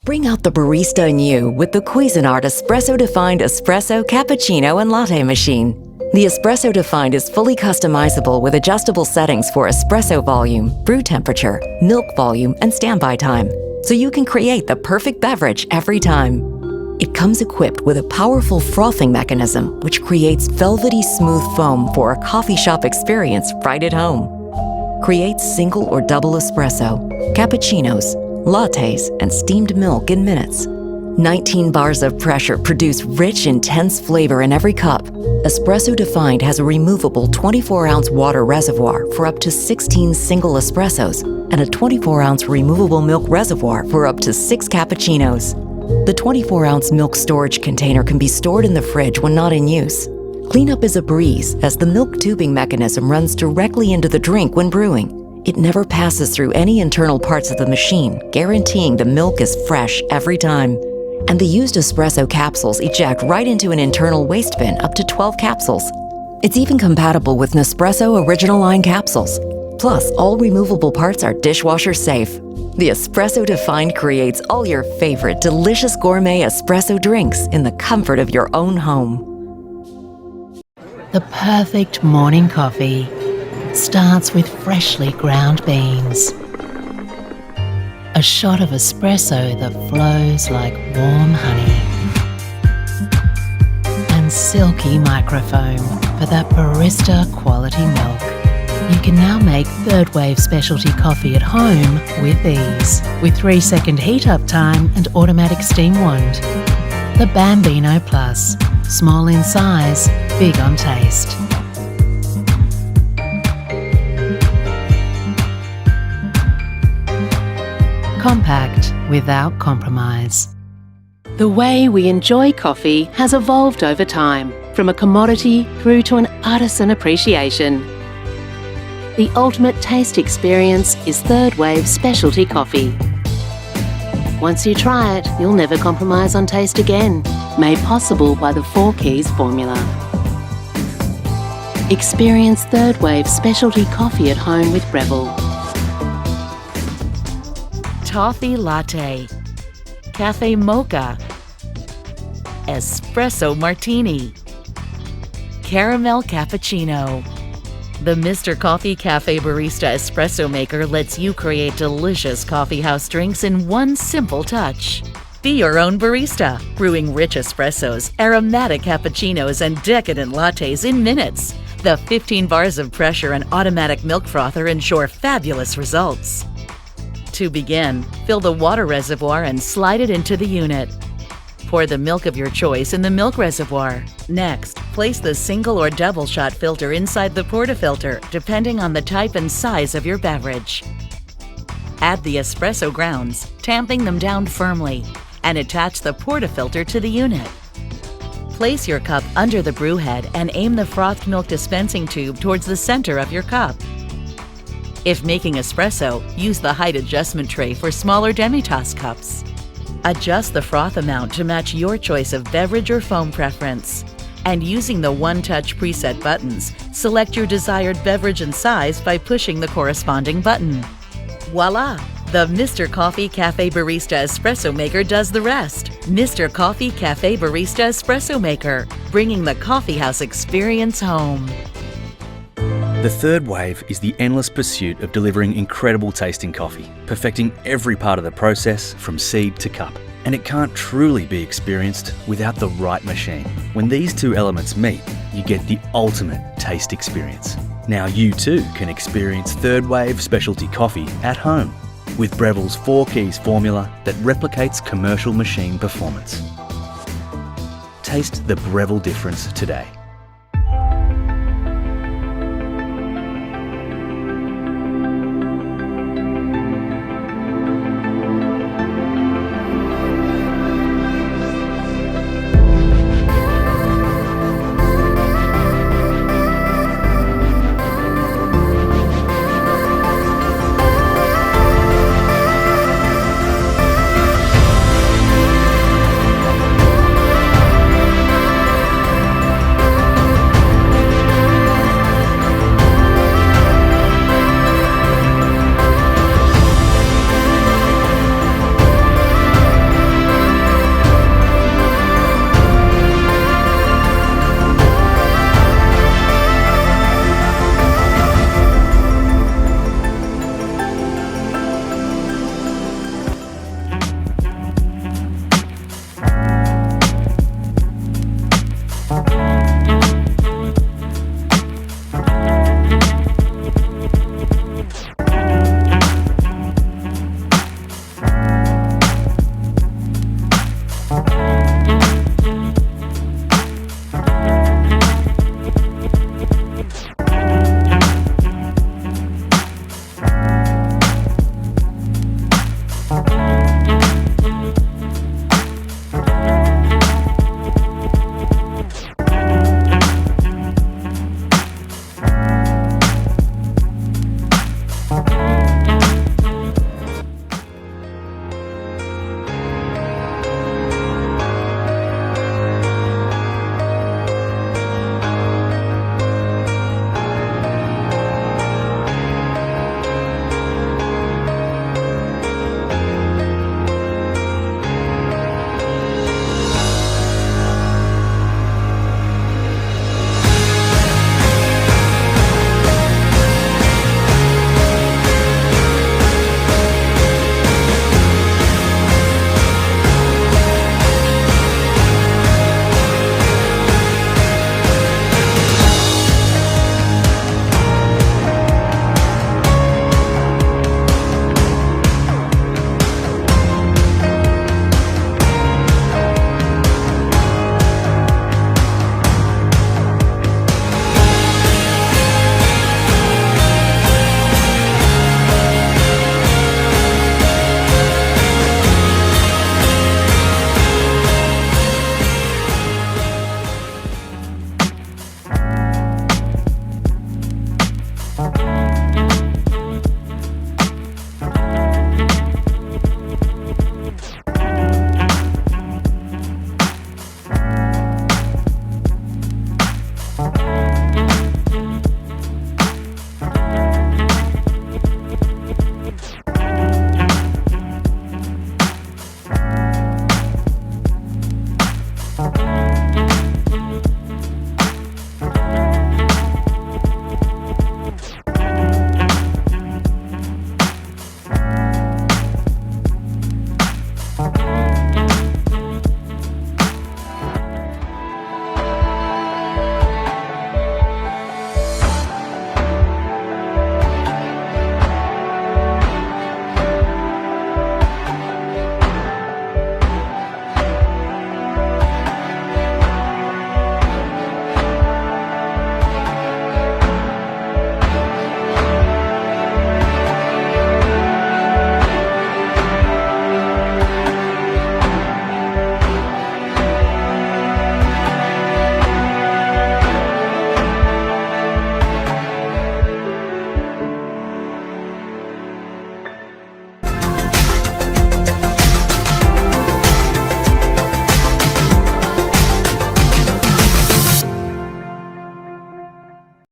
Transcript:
Bring out the barista in you with the Cuisinart Espresso-defined espresso, cappuccino, and latte machine. The Espresso-defined is fully customizable with adjustable settings for espresso volume, brew temperature, milk volume, and standby time, so you can create the perfect beverage every time. It comes equipped with a powerful frothing mechanism, which creates velvety smooth foam for a coffee shop experience right at home. Create single or double espresso, cappuccinos, lattes, and steamed milk in minutes. 19 bars of pressure produce rich, intense flavor in every cup. Espresso Defined has a removable 24-ounce water reservoir for up to 16 single espressos and a 24-ounce removable milk reservoir for up to 6 cappuccinos. The 24-ounce milk storage container can be stored in the fridge when not in use. Cleanup is a breeze, as the milk tubing mechanism runs directly into the drink when brewing. It never passes through any internal parts of the machine, guaranteeing the milk is fresh every time. And the used espresso capsules eject right into an internal waste bin, up to 12 capsules. It's even compatible with Nespresso Original Line capsules. Plus, all removable parts are dishwasher safe. The Espresso Defined creates all your favorite delicious gourmet espresso drinks in the comfort of your own home. The perfect morning coffee starts with freshly ground beans. A shot of espresso that flows like warm honey. And silky microfoam for that barista quality milk. You can now make third wave specialty coffee at home with ease, with 3-second heat up time and automatic steam wand. The Bambino Plus, small in size, big on taste. Compact without compromise. The way we enjoy coffee has evolved over time, from a commodity through to an artisan appreciation. The ultimate taste experience is third wave specialty coffee. Once you try it, you'll never compromise on taste again. Made possible by the 4 Keys formula. Experience third wave specialty coffee at home with Breville. Toffee latte, cafe mocha, espresso martini, caramel cappuccino. The Mr. Coffee Cafe Barista Espresso Maker lets you create delicious coffeehouse drinks in one simple touch. Be your own barista, brewing rich espressos, aromatic cappuccinos, and decadent lattes in minutes. The 15 bars of pressure and automatic milk frother ensure fabulous results. To begin, fill the water reservoir and slide it into the unit. Pour the milk of your choice in the milk reservoir. Next, place the single or double shot filter inside the portafilter, depending on the type and size of your beverage. Add the espresso grounds, tamping them down firmly, and attach the portafilter to the unit. Place your cup under the brew head and aim the frothed milk dispensing tube towards the center of your cup. If making espresso, use the height adjustment tray for smaller demi-tasse cups. Adjust the froth amount to match your choice of beverage or foam preference. And using the one-touch preset buttons, select your desired beverage and size by pushing the corresponding button. Voila! The Mr. Coffee Cafe Barista Espresso Maker does the rest. Mr. Coffee Cafe Barista Espresso Maker, bringing the coffeehouse experience home. The third wave is the endless pursuit of delivering incredible tasting coffee, perfecting every part of the process from seed to cup. And it can't truly be experienced without the right machine. When these two elements meet, you get the ultimate taste experience. Now you too can experience third wave specialty coffee at home with Breville's 4 Keys formula that replicates commercial machine performance. Taste the Breville difference today.